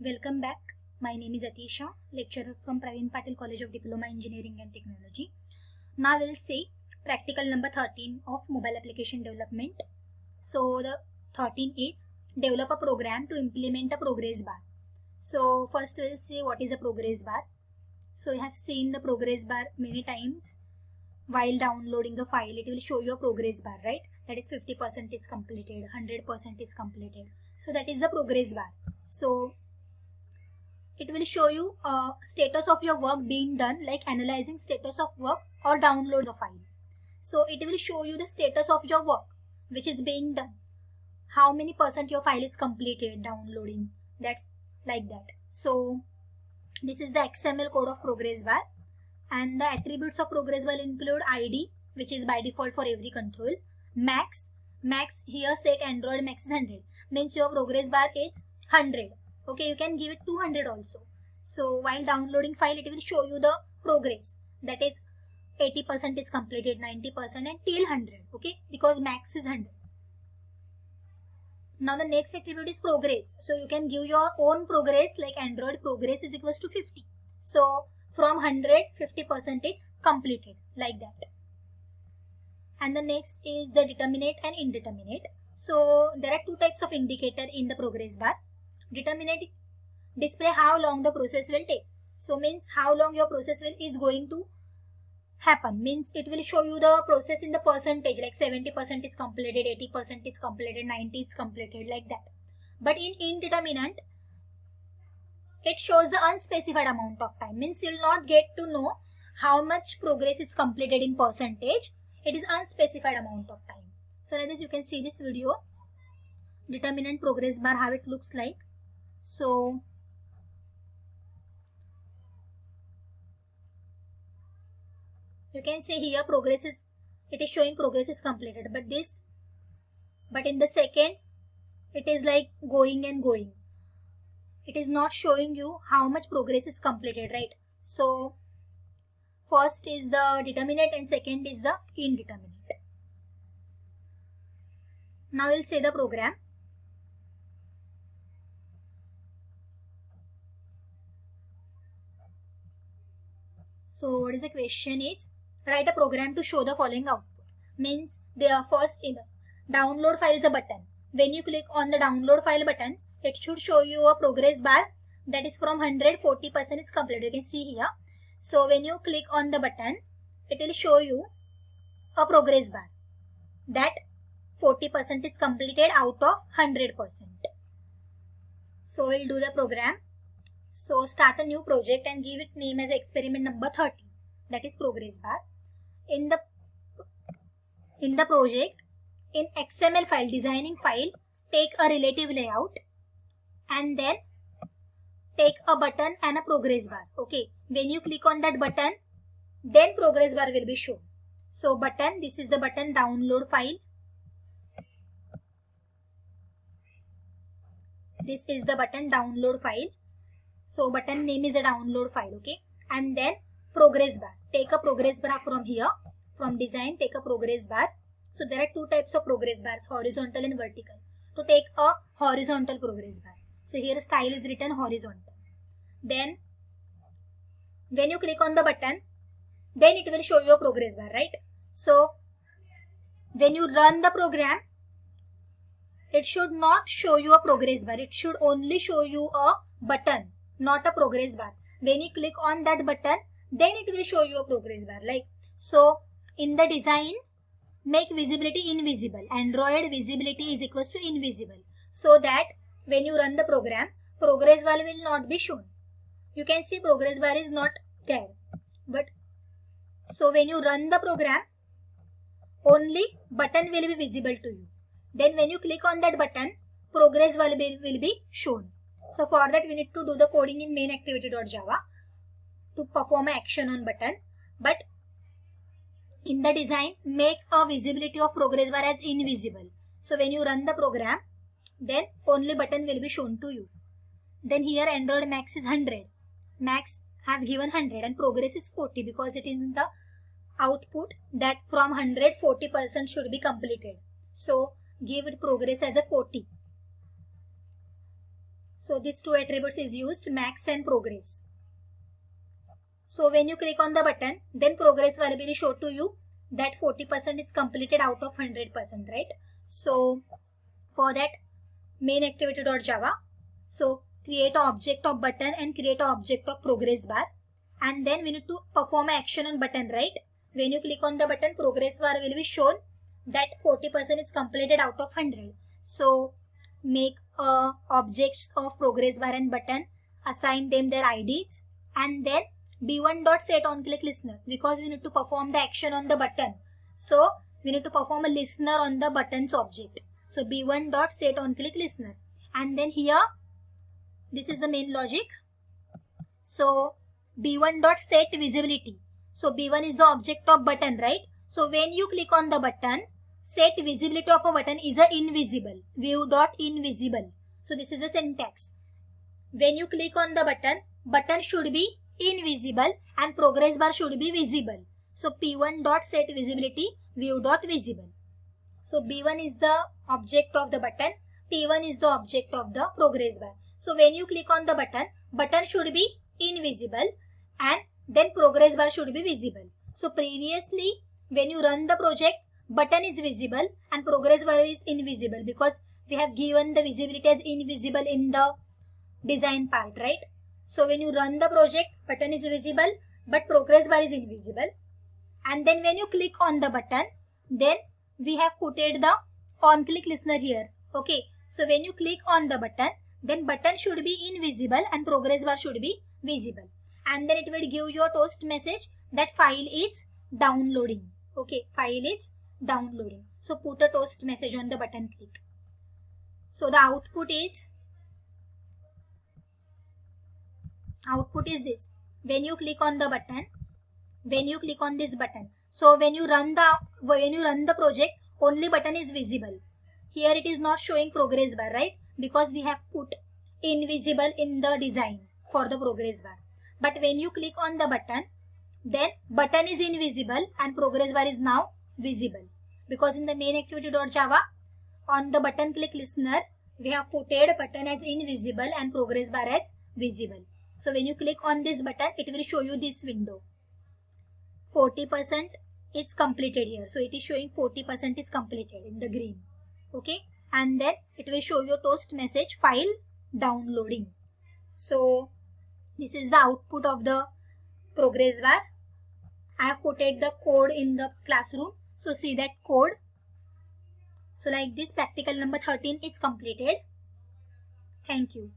Welcome back. My name is Atisha, lecturer from Praveen Patil College of Diploma Engineering and Technology. Now we'll see practical number 13 of mobile application development. So the 13 is develop a program to implement a progress bar. So first we'll see what is a progress bar. So you have seen the progress bar many times. While downloading a file, it will show you a progress bar, right? That is 50% is completed, 100% is completed. So that is the progress bar. So it will show you status of your work being done, like analyzing status of work or download the file. So it will show you the status of your work which is being done, how many percent your file is completed downloading, that's like that. So this is the XML code of progress bar, and the attributes of progress bar include ID, which is by default for every control. Max here set Android max is 100, means your progress bar is 100. Okay, you can give it 200 also. So while downloading file, it will show you the progress, that is 80% is completed, 90% and till 100. Okay, because max is 100. Now the next attribute is progress. So you can give your own progress, like Android progress is equals to 50. So from 100, 50% is completed, like that. And the next is the determinate and indeterminate. So there are two types of indicator in the progress bar. Determinate display how long the process will take. So means how long your process is going to happen, means it will show you the process in the percentage, like 70% is completed, 80% is completed, 90 is completed, like that. But in indeterminate, it shows the unspecified amount of time, means you'll not get to know how much progress is completed in percentage. It is unspecified amount of time. So like this, you can see this video, determinant progress bar, how it looks like. So you can see here progress is, it is showing progress is completed, but in the second it is like going and going. It is not showing you how much progress is completed, right? So first is the determinate and second is the indeterminate. Now we'll say the program. So what is the question is, write a program to show the following output. Means the first in the download file is a button. When you click on the download file button, it should show you a progress bar, that is from 100, 40% is completed. You can see here. So when you click on the button, it will show you a progress bar that 40% is completed out of 100%. So we'll do the program. So start a new project and give it name as experiment number 30, that is progress bar. In the project, in XML file, designing file, take a relative layout and then take a button and a progress bar. Okay, when you click on that button, then progress bar will be shown. So button, this is the button download file. This is the button download file. So button name is a download file. Okay, and then progress bar, take a progress bar from here, from design, take a progress bar. So there are two types of progress bars, horizontal and vertical. To take a horizontal progress bar, so here style is written horizontal. Then when you click on the button, then it will show you a progress bar, right? So when you run the program, it should not show you a progress bar. It should only show you a button, not a progress bar. When you click on that button, then it will show you a progress bar. Like so, in the design, make visibility invisible. Android visibility is equals to invisible, so that when you run the program, progress bar will not be shown. You can see progress bar is not there. But so when you run the program, only button will be visible to you. Then when you click on that button, progress bar will be shown. So for that we need to do the coding in main activity.java to perform an action on button. But in the design, make a visibility of progress bar as invisible. So when you run the program, then only button will be shown to you. Then here Android max is 100. Max have given 100 and progress is 40 because it is in the output that from 100, 40% should be completed. So give it progress as a 40. So these two attributes is used, max and progress. So when you click on the button, then progress will be show to you that 40% is completed out of 100%, right? So for that, main activity.java. So create an object of button and create an object of progress bar. And then we need to perform action on button, right? When you click on the button, progress bar will be shown that 40% is completed out of 100. So make objects of progress bar and button, assign them their IDs, and then b1.set onClick listener, because we need to perform the action on the button. So we need to perform a listener on the button's object. So b1.set onClick listener, and then here this is the main logic. So b1.set visibility. So b1 is the object of button, right? So when you click on the button, set visibility of a button is a invisible, view.invisible. So this is the syntax. When you click on the button, button should be invisible and progress bar should be visible. So p1.set visibility, view.visible. So b1 is the object of the button, p1 is the object of the progress bar. So when you click on the button, button should be invisible and then progress bar should be visible. So previously when you run the project, button is visible and progress bar is invisible, because we have given the visibility as invisible in the design part, right? So when you run the project, button is visible but progress bar is invisible. And then when you click on the button, then we have put the onClick listener here. Okay, so when you click on the button, then button should be invisible and progress bar should be visible. And then it will give you a toast message that file is downloading. Okay, file is downloading. So put a toast message on the button click. So the output is this. When you click on the button, when you click on this button, so when you run the project, only button is visible. Here it is not showing progress bar, right? Because we have put invisible in the design for the progress bar. But when you click on the button, then button is invisible and progress bar is now visible. Because in the main activity.java, on the button click listener, we have put button as invisible and progress bar as visible. So when you click on this button, it will show you this window. 40% is completed here. So it is showing 40% is completed in the green. Okay. And then it will show you a toast message, file downloading. So this is the output of the progress bar. I have put the code in the classroom. So see that code. So like this, practical number 13 is completed. Thank you.